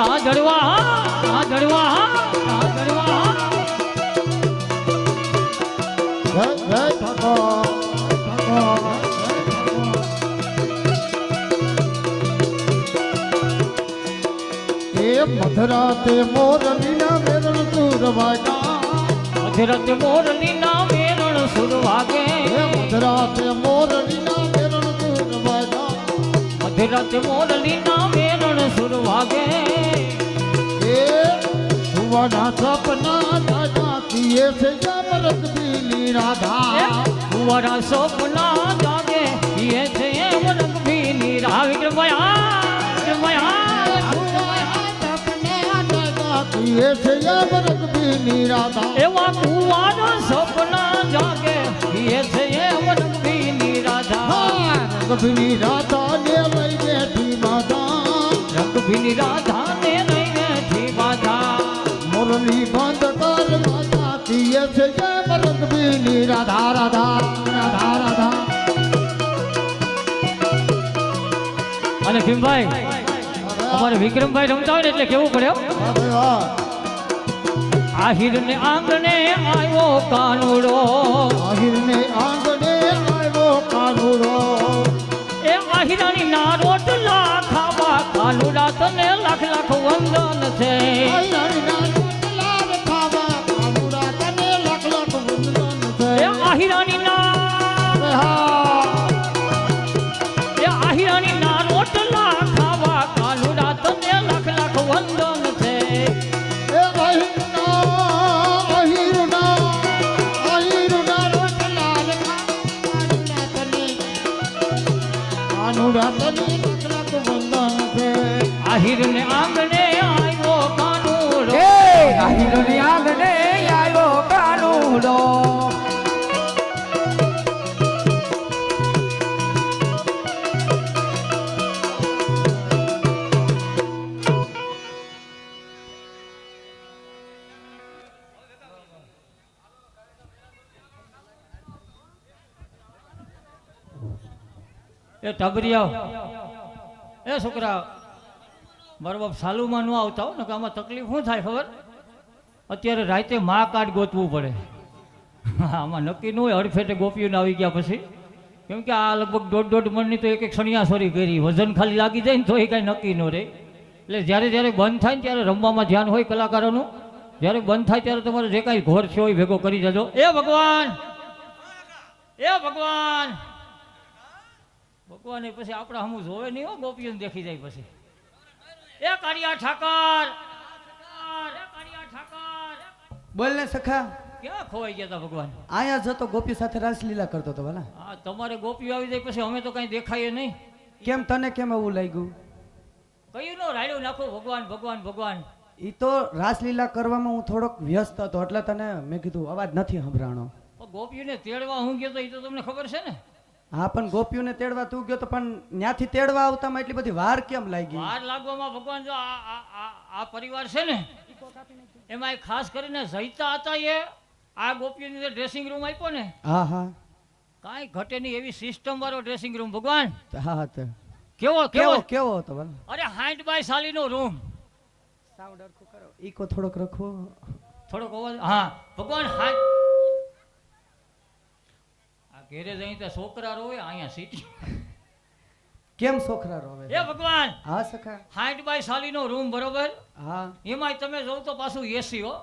આ જડવા આ જડવા આ જડવા જય જય ઠાકોર ઠાકોર એ મધરાતે મોરલીના મેરણ સુર વાગ્યા મધરાતે મોરલીના મેરણ સુર વાગે એ મધરાતે મોરલીના મેરણ સુર વાગ્યા મધરાતે મોરલીના મેરણ સુર વાગે એ સુવાના સપના જાગતીએ છે જામરત બીલી રાધા કુંવરા સપના જાગે એ છે એમ રંગભીની રાહ વિક્રમભાઈ એ છે જામરત બીલી રાધા એવા કુંવારા સપના જાગે એ છે એમ રંગભીની રાધા રંગભીની રાધા ને લઈ બેઠી માધા રંગભીની રાધા ને લઈ બેઠી બાધા મુરલી બંધ કર માતા કીએ છે જામરત બીલી રાધા રાધા રાધા રાધા અને ભીમભાઈ અમારે વિક્રમભાઈ રમતા હોય ને એટલે કેવું પડે હો? અરે વાહ આહિર ને આંગણે આવ્યો કાનુડો આહિરને આંગણે આવ્યો કાનુડો એ આહિરાની ના રોટલા ખાવા કાનુડા તને લાખ લાખ વંદન છે આહિરના રોટલા ખાવા કાનુડા તને લાખ લાખ વંદન છે એ આહિરાની ના એ આહિરાની ના રોટલા ખાવા કાનુડા તને લાખ લાખ વંદન છે એ આહિરના રોટલા કાનુડા તને લાખ લાખ વંદન છે આહિર ને આંગણે આવ્યો કાનુડો આહિરની આંગણે આવ્યો કાનુડો એ ટબરિયા એ છોકરા મારો બાપ સાલુમાં ન આવતા હો ને કે આમાં તકલીફ શું થાય ખબર અત્યારે રાતે મા કાર્ડ ગોતવું પડે આમાં નક્કી ન હોય હડફેટે ગોપીઓને આવી ગયા પછી કેમ કે આ લગભગ દોઢ મણની તો એક એક સણિયાસોરી કરી વજન ખાલી લાગી જાય ને તો એ કાંઈ નક્કી ન રહે એટલે જ્યારે જ્યારે બંધ થાય ને ત્યારે રમવામાં ધ્યાન હોય કલાકારોનું જ્યારે બંધ થાય ત્યારે તમારે જે કાંઈ ઘોર છે હોય ભેગો કરી જજો એ ભગવાન ભગવાન પછી આપણે હમું જોવે નહીં હો ગોપીઓને દેખી જાય પછી એ કાળિયા ઠાકર બોલ ને સખા ક્યાં ખોવાઈ ગયા હતા ભગવાન આયા જતો ગોપી સાથે રાસલીલા કરતો હતો ભલા હા તમારે ગોપીઓ આવી જાય પછી અમે તો કઈ દેખાઈએ નહીં કેમ તને કેમ એવું લાગ્યું કયું નો રાડ્યો નાખો ભગવાન ભગવાન ભગવાન ઈ તો રાસલીલા કરવામાં હું થોડોક વ્યસ્ત હતો એટલે તને મેં કીધું અવાજ નથી સંભળાણો ગોપીઓને તેડવા હું ગયો તો એ તો તમને ખબર છે ને હા પણ ગોપીઓને તેડવા તું ગયો તો પણ ત્યાંથી તેડવા આવતામાં એટલી બધી વાર કેમ લાગી વાર લાગવામાં ભગવાન જો આ પરિવાર છે ને એમાં ખાસ કરીને જઈતા હતા એ આ ગોપીઓની જે ડ્રેસિંગ રૂમ આપ્યો ને હા હા કાંઈ ઘટે નહીં એવી સિસ્ટમ વાળો ડ્રેસિંગ રૂમ ભગવાન હા હા તો કેવો કેવો કેવો હતો ભલા અરે 60 બાય 40 નો રૂમ સાઉન્ડ હરખું કરો ઈકો થોડોક રાખો થોડોક અવાજ હા ભગવાન આ ઘેરે જઈ તો છોકરા રોવે અહીંયા સીટી કેમ છોકરા રોવે એ ભગવાન હા સખા 60 બાય 40 નો રૂમ બરોબર હા એમાંય તમે જોવ તો પાછું એસી હો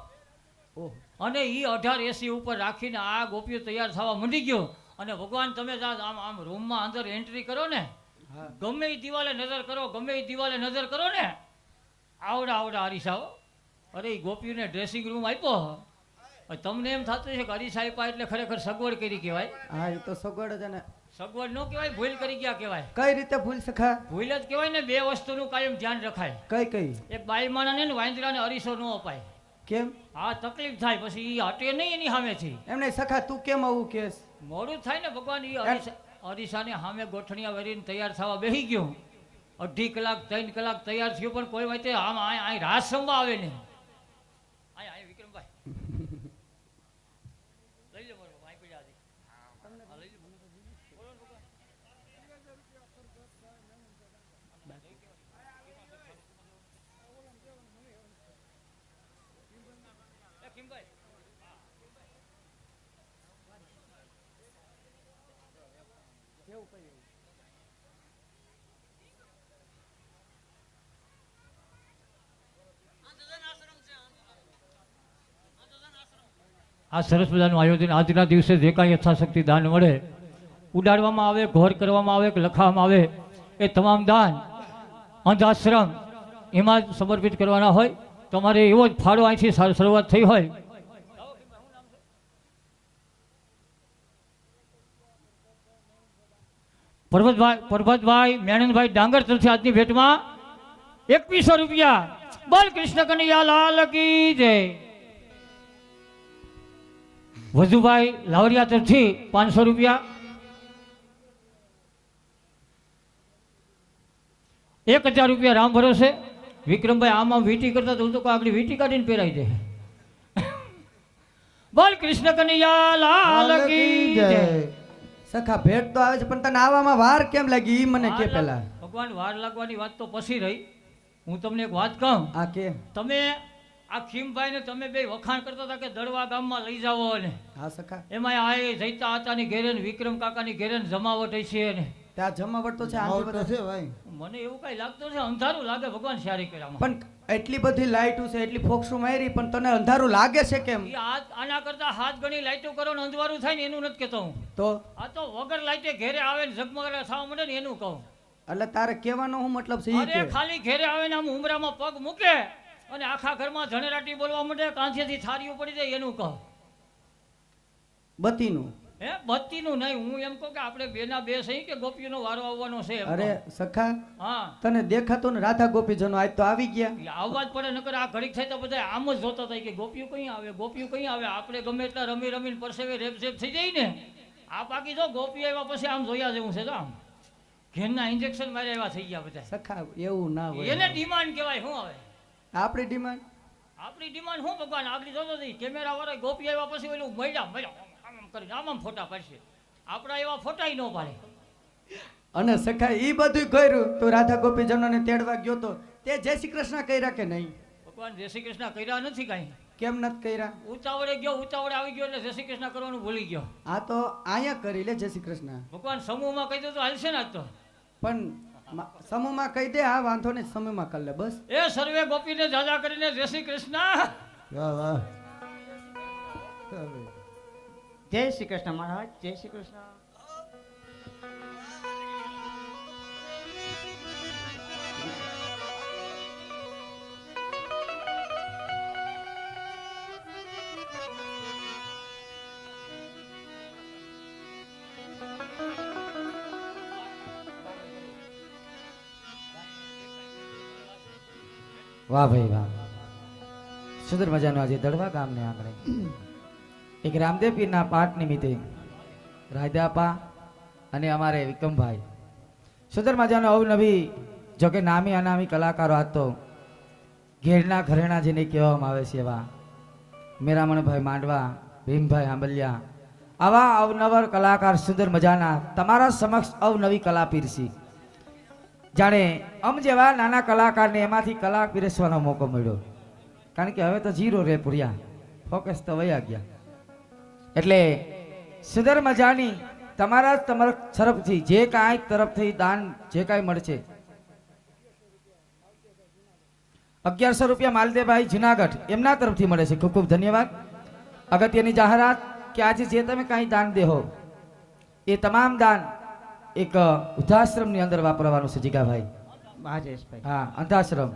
ઓહ અને ઈ 18 એસી ઉપર રાખીને આ ગોપીઓ તૈયાર થવા મંડી ગયો અને ભગવાન તમે આમ આમ રૂમમાં અંદર એન્ટ્રી કરો ને ગમે એ દિવાલે નજર કરો ગમે એ દિવાલે નજર કરો ને આવડા આવડા અરીસાઓ અરે એ ગોપીઓને ડ્રેસિંગ રૂમ આપ્યો તમને એમ થતું છે કે અરીસા આપ્યા એટલે ખરેખર સગવડ કરી કહેવાય હા એ તો સગવડ જ ને સગવડ ન કહેવાય ભૂલ કરી ગયા કહેવાય કઈ રીતે ભૂલ સખા ભૂલ જ કહેવાય ને બે વસ્તુનું કાયમ ધ્યાન રખાય કઈ કઈ એક બાઈમાનાને ને વાંદરાને અરીસો ન અપાય કેમ હા તકલીફ થાય પછી એ હટે નહીં એની સામેથી એમને સખા તું કેમ આવું કેસ મોડું થાય ને ભગવાન એ અરીસાને સામે ગોઠણિયા વેરીને તૈયાર થવા બેસી ગયો 2.5 કલાક 3 કલાક તૈયાર થયો પણ કોઈ વાતે આમ આ રાસ રમવા આવે નહીં આ વિક્રમભાઈ લઈ લે બરોબર આ પીડા હતી લઈ લે બોલો ભગવાન આ સરસ મજાનું આયોજન આજના દિવસે જે કાંઈ યથાશક્તિ દાન મળે ઉડાડવામાં આવે, ઘોર કરવામાં આવે કે લખાવવામાં આવે, એ તમામ દાન અંધાશ્રમ એમાં જ સમર્પિત કરવાના હોય. તમારે એવો જ ફાળો અહીંથી શરૂઆત થઈ હોય. પરબતભાઈ મેણનભાઈ ડાંગર તરફથી આજની ભેટમાં 2100 રૂપિયા. બોલ કૃષ્ણ કનૈયા લાલ કી જય. વજુભાઈ લાવરિયા તરફથી 500 રૂપિયા. 1000 રૂપિયા રામ ભરોસે. વિક્રમભાઈ આમાં વીટી કરતા તો હું તો આગળ વીટી કાઢીને પહેરાઈ દે. બોલ કૃષ્ણ કનૈયા લાલ કી જય. સખા ભેટ તો આવે છે પણ તને આવવામાં વાર કેમ લાગી ઈ મને કે પેલા. ભગવાન વાર લાગવાની વાત તો પછી રહી. હું તમને એક વાત કહું. આ કે તમે આ ખીમભાઈ ને તમે બે વખાણ કરતા હતા કે દડવા ગામમાં લઈ જાઓ ને. હા સખા. એમાં આ જૈતા આતાની ઘેરે ને વિક્રમ કાકાની ઘેરે ને જમાવટ છે ને ત્યાં જમાવટ તો છે આથી આવડે છે ભાઈ. મને એવું કઈ લાગતું છે અંધારું લાગે ભગવાન શારી કર્યામાં. પણ એટલી બધી લાઈટો છે, એટલી ફોક્સો મારી, પણ તને અંધારું લાગે છે કેમ? ઈ આના કરતા હાથ ગણી લાઈટો કરો ને અંધવારું થાય ને એનું નથી કહેતો હું. તો આ તો વગર લાઈટે ઘેરે આવે ને ઝગમગાટ થવા માંડે ને એનું કહું. એટલે તારે કહેવાનો શું મતલબ છે ઈ અરે કે? ખાલી ઘેરે આવે ને આમ ઉમરામાં પગ મૂકે અને આખા ઘરમાં ઝણેરાટી બોલવા માંડે, કાંચેથી થારીઓ પડી જાય એનું કહો. બતીનું હે બત્તીનું નહીં, હું એમ કહું કે આપણે બેના બે સહી કે ગોપીઓનો વારો આવવાનો છે એમ અરે કહું. સખા હા તને દેખાતો ને રાધા ગોપીજનો આજ તો આવી ગયા. એ આવવા જ પડે, નકર આ ઘડીક થાય તો બધા આમ જ જોતા થાય કે ગોપીઓ કઈ આવે, ગોપીઓ કઈ આવે. આપણે ગમે એટલા રમી રમીને પરસેવે રેપઝેપ થઈ જાય ને, આ બાકી જો ગોપીઓ આવ્યા પછી આમ જોયા જેવું છે. તો આમ ઘેરના ઇન્જેક્શન માર્યા એવા થઈ ગયા બધા. સખા એવું ના હોય. એને ડિમાન્ડ કહેવાય. શું આવે આપણી ડિમાન્ડ? આપણી ડિમાન્ડ શું ભગવાન આગળ જોતો હતી કેમેરા વાળા ગોપી આવ્યા પછી ઓલું મળ્યા આમ કરીને આમ ફોટા પાડશે. આપણા એવા ફોટાય ન પાડે. અને સખા ઈ બધું કર્યું તો રાધા ગોપીજનોને તેડવા ગયો તો તે જય શ્રી કૃષ્ણ કર્યા કે નહીં? ભગવાન જય શ્રી કૃષ્ણ કર્યા નથી કાંઈ. કેમ નથી કર્યા? ઉતાવળે ગયો, ઉતાવળે આવી ગયો એટલે જય શ્રી કૃષ્ણ કરવાનું ભૂલી ગયો. આ તો અહીંયા કરી લે જય શ્રી કૃષ્ણ. ભગવાન સમૂહમાં કહી દો તો હાલશે ને આજ તો. પણ સમૂહમાં કહી દે. હા વાંધો નહીં, સમૂહમાં કરી લે બસ. એ સર્વે ગોપીને જાજા કરીને જય શ્રી કૃષ્ણ. વાહ વાહ. જય શ્રી કૃષ્ણ મહારાજ. જય શ્રી કૃષ્ણ. વાહ ભાઈ વાહ. સુંદર મજાનું આજે દડવા ગામને આંગણે એક રામદેવ પીરના પાઠ નિમિત્તે રાયદાપા અને અમારે વિક્રમભાઈ સુંદર મજાનો અવનવી, જોકે નામી અનામી કલાકારો આજ તો ઘેરના ઘરેણા જેને કહેવામાં આવે છે એવા મેરામણભાઈ માંડવા, ભીમભાઈ આંબલિયા, આવા અવનવર કલાકાર સુંદર મજાના તમારા સમક્ષ અવનવી કલા પીરસી. જાણે અમ જેવા નાના કલાકારને એમાંથી કલા પીરસવાનો મોકો મળ્યો. કારણ કે હવે તો જીરો રે પૂર્યા, ફોકસ તો વયા ગયા. એટલે સુંદર મજાની તમારા તરફથી જે કાંઈ તરફથી દાન જે કાંઈ મળશે 1100 રૂપિયા માલદેવભાઈ જુનાગઢ એમના તરફથી મળે છે. ખૂબ ખૂબ ધન્યવાદ. અગત્યની જાહેરાત કે આજે જે તમે કાંઈ દાન દેહો એ તમામ દાન એક વૃદ્ધાશ્રમની અંદર વાપરવાનું છે. જીગાભાઈ રાજેશભાઈ. હા, અંધાશ્રમ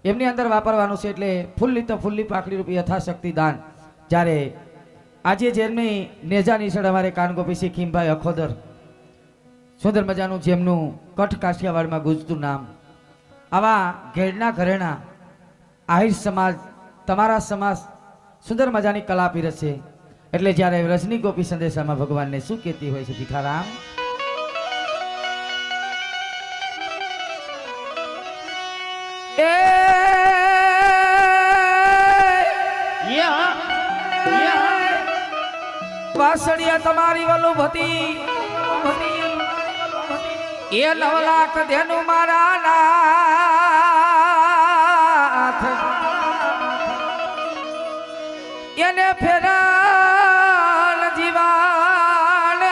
એમની અંદર વાપરવાનું છે. એટલે ફૂલ્લી તો ફૂલ્લી પાકડી રૂપિયા યથાશક્તિ દાન. જ્યારે આજે જેમની નેજા નિસળ અમારે કાનગોપી સિંહ ખીમભાઈ અખોદર, સુંદર મજાનું જેમનું કઠ કાઠિયાવાડમાં ગુજતું નામ, આવા ઘેડના ઘરેણા આહિર સમાજ, તમારા સમાજ સુંદર મજાની કલા પીરસે. એટલે જ્યારે રજની ગોપી સંદેશામાં ભગવાનને શું કહેતી હોય છે ભીખારામ? વાસણિયા તમારી વલુભતી એ 9 લાખ ધેનું મારા નાથ એને ફેરાન જીવાન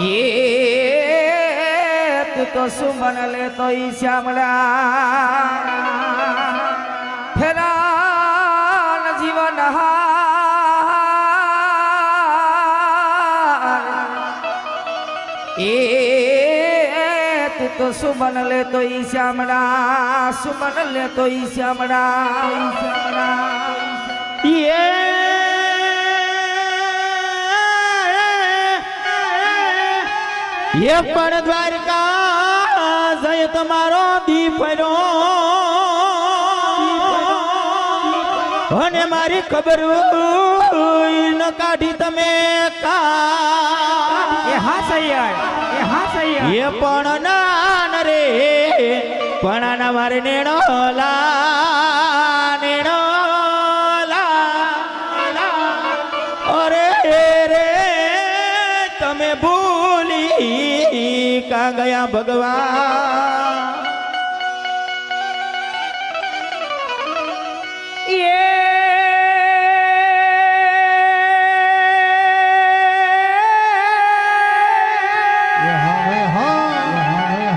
એ તું તો સુમન લે તો ઈ શ્યામળા ફેરાન જીવન એ તું તો સુમન લે તો ઈ શ્યામળા સુમન લે તો ઈ શ્યામળા એ પણ દ્વારકા જય તમારો દીપરો અને મારી ખબર ન કાઢી તમે એ હા સૈયર એ હા સૈયર એ પણ નાન રે પણ ના મારે નેણોલા અરે રે તમે ભૂલી કા ગયા ભગવાન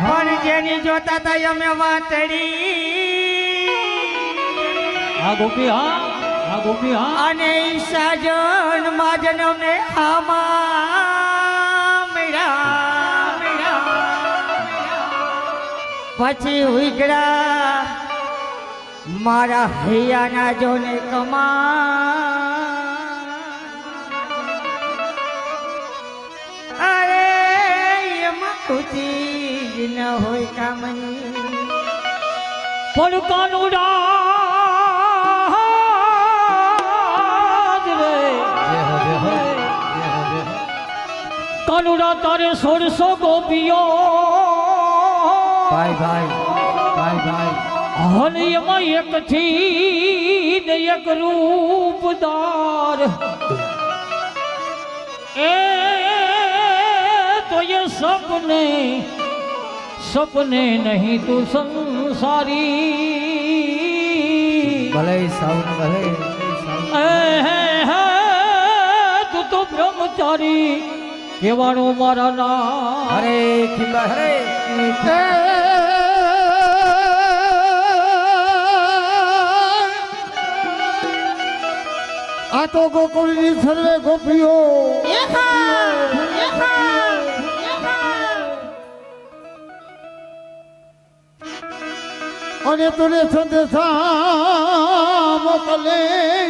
પણ જેની જોતા તા અમે વાતડી હા ગોપી હા હા ગોપી હા અને ઈ સાજન માજન અમને આમાં મેળા પછી ઉગડા મારા હૈયાના જોને અરે એમાં ખુશી જ ન હોય કામની પણ કાનુડા કાનુડા તારે 1600 ગોપીઓ ભાઈ ભાઈ ભાઈ ભાઈ અને એમાં એક થી ને એક રૂપદાર એ તો ये सपने नहीं तू संसारी ભલે સાઉન ભલે તું તો બ્રહ્મચારી કેવાનો મારા નામ હરે ખીબા હરે આ તો ગોકુળની સર્વે ગોપીઓ અને તુને સંદેશા મોકલે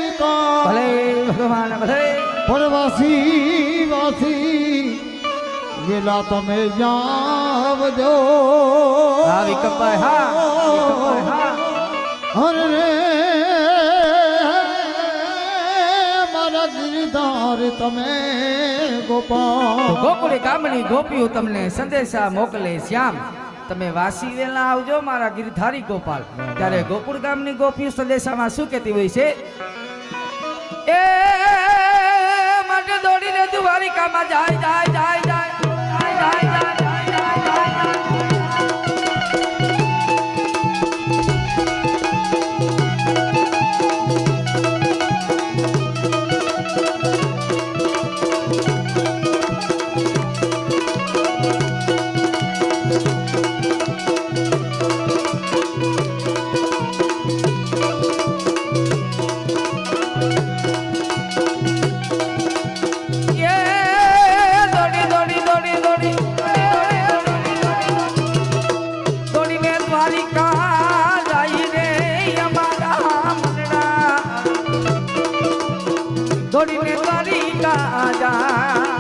ભલે ભગવાન ભલે પરવાસી વાસી વેલા તમે આવજો હા વિકમભાઈ હા વિકમભાઈ હા અરે રે મારા ગિરધાર તમે ગોપાલ ગોકુળે ગામની ગોપીઓ તમને સંદેશા મોકલે શ્યામ તમે વાસી વેલા આવજો મારા ગિરધારી ગોપાલ ત્યારે ગોકુળ ગામની ગોપીઓ સંદેશામાં શું કહેતી હોય છે એ માટે દોડીને દ્વારિકામાં જાય જાય જાય જાય જાય જાય જાય દોડીને દ્વારિકા જા